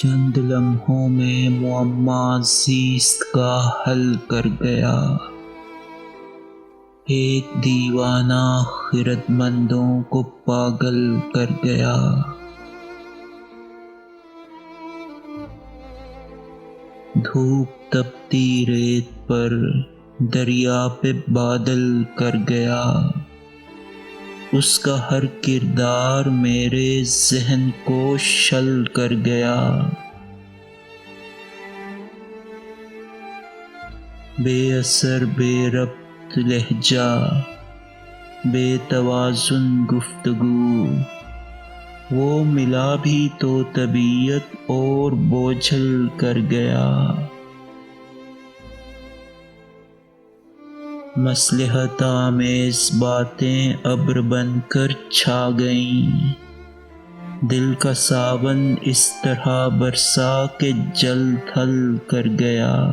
چند لمحوں میں معمہ زیست کا حل کر گیا۔ ایک دیوانہ خرد مندوں کو پاگل کر گیا۔ دھوپ تپتی ریت پر دریا پہ بادل کر گیا۔ اس کا ہر کردار میرے ذہن کو شل کر گیا۔ بے اثر بے ربط لہجہ، بے توازن گفتگو، وہ ملا بھی تو طبیعت اور بوجھل کر گیا۔ مصلحت آمیز باتیں ابر بن کر چھا گئیں۔ دل کا ساون اس طرح برسا کہ جل تھل کر گیا۔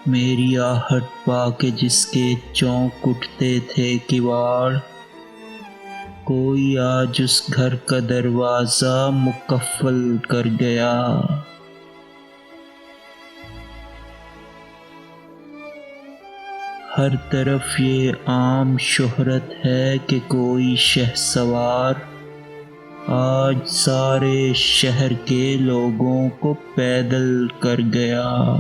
میری آہٹ پا کے جس کے چونک اٹھتے تھے کواڑ، کوئی آج اس گھر کا دروازہ مقفل کر گیا۔ ہر طرف یہ عام شہرت ہے کہ کوئی شہسوار آج سارے شہر کے لوگوں کو پیدل کر گیا۔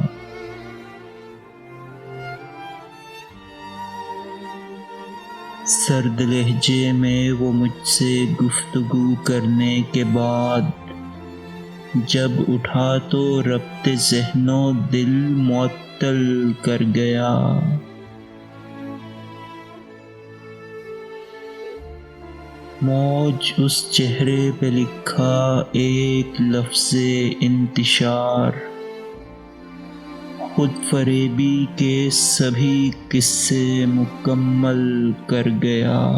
سرد لہجے میں وہ مجھ سے گفتگو کرنے کے بعد جب اٹھا تو ربط ذہن و دل معطل کر گیا۔ موج اس چہرے پہ لکھا ایک لفظ انتشار، خود فریبی کے سبھی قصے مکمل کر گیا۔